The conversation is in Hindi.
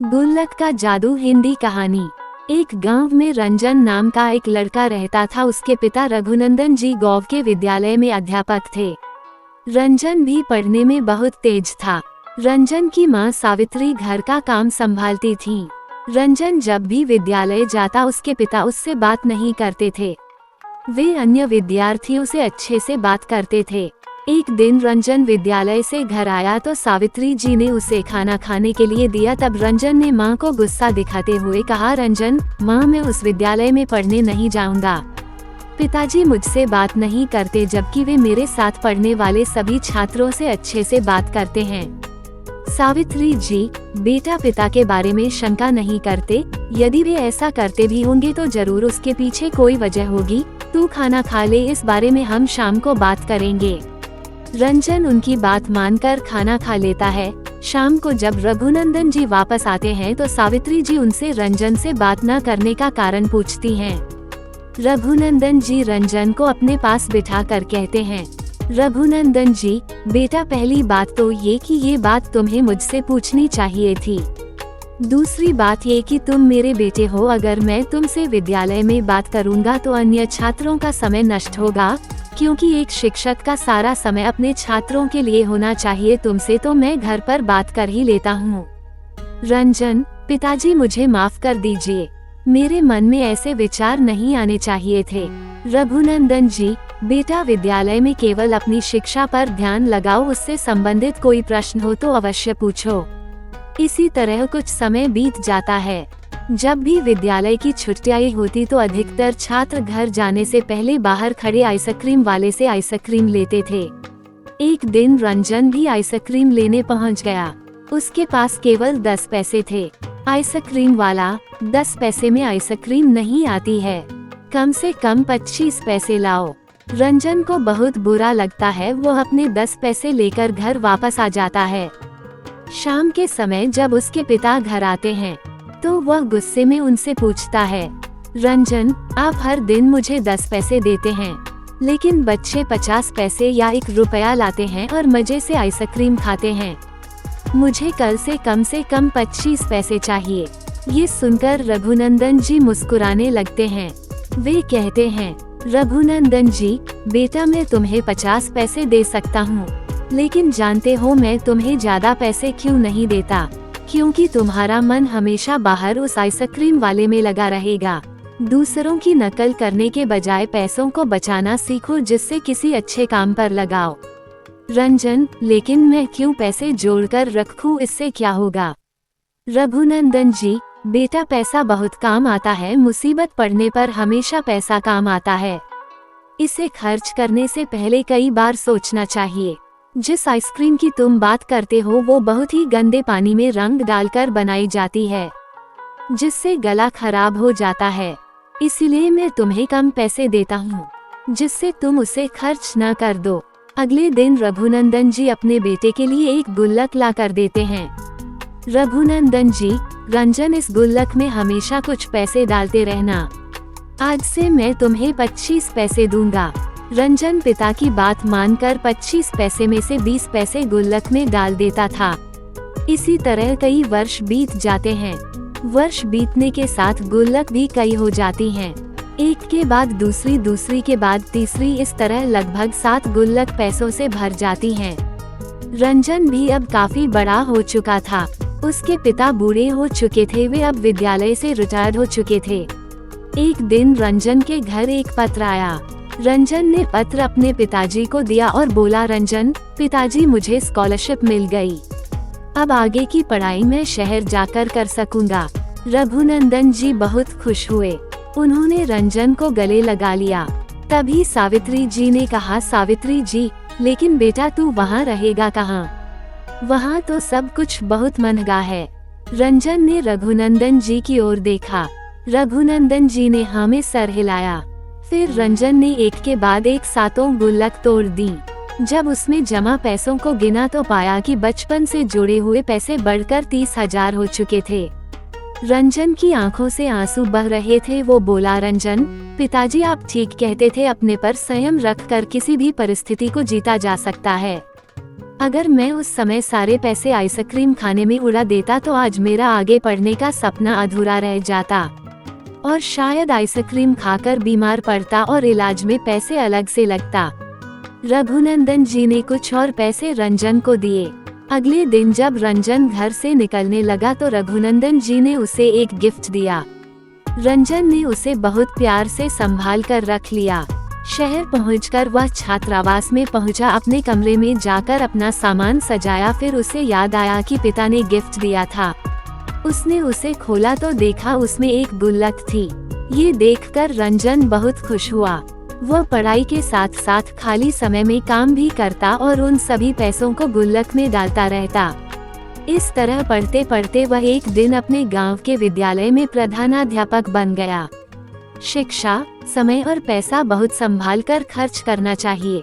गुल्लक का जादू हिंदी कहानी। एक गांव में रंजन नाम का एक लड़का रहता था। उसके पिता रघुनंदन जी गांव के विद्यालय में अध्यापक थे। रंजन भी पढ़ने में बहुत तेज था। रंजन की मां सावित्री घर का काम संभालती थी। रंजन जब भी विद्यालय जाता उसके पिता उससे बात नहीं करते थे। वे अन्य विद्यार्थियों से अच्छे से बात करते थे। एक दिन रंजन विद्यालय से घर आया तो सावित्री जी ने उसे खाना खाने के लिए दिया। तब रंजन ने मां को गुस्सा दिखाते हुए कहा, रंजन मां, मैं उस विद्यालय में पढ़ने नहीं जाऊंगा। पिताजी मुझसे बात नहीं करते, जबकि वे मेरे साथ पढ़ने वाले सभी छात्रों से अच्छे से बात करते हैं। सावित्री जी, बेटा पिता के बारे में शंका नहीं करते। यदि वे ऐसा करते भी होंगे तो जरूर उसके पीछे कोई वजह होगी। तू खाना खा ले, इस बारे में हम शाम को बात करेंगे। रंजन उनकी बात मानकर खाना खा लेता है। शाम को जब रघुनंदन जी वापस आते हैं तो सावित्री जी उनसे रंजन से बात न करने का कारण पूछती हैं। रघुनंदन जी रंजन को अपने पास बिठाकर कहते हैं, रघुनंदन जी बेटा, पहली बात तो ये कि ये बात तुम्हें मुझसे पूछनी चाहिए थी। दूसरी बात ये कि तुम मेरे बेटे हो। अगर मैं तुमसे विद्यालय में बात करूंगा तो अन्य छात्रों का समय नष्ट होगा, क्योंकि एक शिक्षक का सारा समय अपने छात्रों के लिए होना चाहिए। तुमसे तो मैं घर पर बात कर ही लेता हूँ। रंजन, पिताजी मुझे माफ कर दीजिए, मेरे मन में ऐसे विचार नहीं आने चाहिए थे। रघुनंदन जी, बेटा विद्यालय में केवल अपनी शिक्षा पर ध्यान लगाओ, उससे संबंधित कोई प्रश्न हो तो अवश्य पूछो। इसी तरह कुछ समय बीत जाता है। जब भी विद्यालय की छुट्टियां होती तो अधिकतर छात्र घर जाने से पहले बाहर खड़े आइसक्रीम वाले से आइसक्रीम लेते थे। एक दिन रंजन भी आइसक्रीम लेने पहुंच गया। उसके पास केवल 10 पैसे थे। आइसक्रीम वाला, 10 पैसे में आइसक्रीम नहीं आती है, कम से कम 25 पैसे लाओ। रंजन को बहुत बुरा लगता है। वो अपने 10 पैसे लेकर घर वापस आ जाता है। शाम के समय जब उसके पिता घर आते हैं तो वह गुस्से में उनसे पूछता है, रंजन, आप हर दिन मुझे 10 पैसे देते हैं, लेकिन बच्चे 50 पैसे या 1 रुपया लाते हैं और मजे से आइसक्रीम खाते हैं। मुझे कल से कम 25 पैसे चाहिए। ये सुनकर रघुनंदन जी मुस्कुराने लगते हैं। वे कहते हैं, रघुनंदन जी बेटा, मैं तुम्हें 50 पैसे दे सकता हूँ, लेकिन जानते हो मैं तुम्हें ज्यादा पैसे क्यों नहीं देता? क्योंकि तुम्हारा मन हमेशा बाहर उस आइसक्रीम वाले में लगा रहेगा। दूसरों की नकल करने के बजाय पैसों को बचाना सीखो, जिससे किसी अच्छे काम पर लगाओ। रंजन, लेकिन मैं क्यों पैसे जोड़कर रखूं, इससे क्या होगा? रघुनंदन जी, बेटा पैसा बहुत काम आता है। मुसीबत पड़ने पर हमेशा पैसा काम आता है। इसे खर्च करने से पहले कई बार सोचना चाहिए। जिस आइसक्रीम की तुम बात करते हो वो बहुत ही गंदे पानी में रंग डालकर बनाई जाती है, जिससे गला खराब हो जाता है। इसीलिए मैं तुम्हें कम पैसे देता हूँ, जिससे तुम उसे खर्च न कर दो। अगले दिन रघुनंदन जी अपने बेटे के लिए एक गुल्लक ला कर देते हैं। रघुनंदन जी, रंजन, इस गुल्लक में हमेशा कुछ पैसे डालते रहना। आज से मैं तुम्हें 25 पैसे दूंगा। रंजन पिता की बात मानकर 25 पैसे में से 20 पैसे गुल्लक में डाल देता था। इसी तरह कई वर्ष बीत जाते हैं। वर्ष बीतने के साथ गुल्लक भी कई हो जाती हैं। एक के बाद दूसरी, दूसरी के बाद तीसरी, इस तरह लगभग 7 गुल्लक पैसों से भर जाती हैं। रंजन भी अब काफी बड़ा हो चुका था। उसके पिता बूढ़े हो चुके थे। वे अब विद्यालय से रिटायर्ड हो चुके थे। एक दिन रंजन के घर एक पत्र आया। रंजन ने पत्र अपने पिताजी को दिया और बोला, रंजन, पिताजी, मुझे स्कॉलरशिप मिल गई। अब आगे की पढ़ाई मैं शहर जाकर कर सकूंगा। रघुनंदन जी बहुत खुश हुए। उन्होंने रंजन को गले लगा लिया। तभी सावित्री जी ने कहा, सावित्री जी, लेकिन बेटा तू वहाँ रहेगा कहाँ? वहाँ तो सब कुछ बहुत महंगा है। रंजन ने रघुनंदन जी की ओर देखा। रघुनंदन जी ने हाँ में सर हिलाया। फिर रंजन ने एक के बाद एक 7 गुल्लक तोड़ दी। जब उसमें जमा पैसों को गिना तो पाया कि बचपन से जुड़े हुए पैसे बढ़कर 30,000 हो चुके थे। रंजन की आंखों से आंसू बह रहे थे। वो बोला, रंजन, पिताजी आप ठीक कहते थे, अपने पर संयम रखकर किसी भी परिस्थिति को जीता जा सकता है। अगर मैं उस समय सारे पैसे आइसक्रीम खाने में उड़ा देता तो आज मेरा आगे पढ़ने का सपना अधूरा रह जाता और शायद आइसक्रीम खाकर बीमार पड़ता और इलाज में पैसे अलग से लगता। रघुनंदन जी ने कुछ और पैसे रंजन को दिए। अगले दिन जब रंजन घर से निकलने लगा तो रघुनंदन जी ने उसे एक गिफ्ट दिया। रंजन ने उसे बहुत प्यार से संभाल कर रख लिया। शहर पहुंचकर वह छात्रावास में पहुंचा, अपने कमरे में जाकर अपना सामान सजाया। फिर उसे याद आया कि पिता ने गिफ्ट दिया था। उसने उसे खोला तो देखा उसमें एक गुल्लक थी। ये देखकर रंजन बहुत खुश हुआ। वह पढ़ाई के साथ साथ खाली समय में काम भी करता और उन सभी पैसों को गुल्लक में डालता रहता। इस तरह पढ़ते पढ़ते वह एक दिन अपने गांव के विद्यालय में प्रधानाध्यापक बन गया। शिक्षा, समय और पैसा बहुत संभाल कर खर्च करना चाहिए।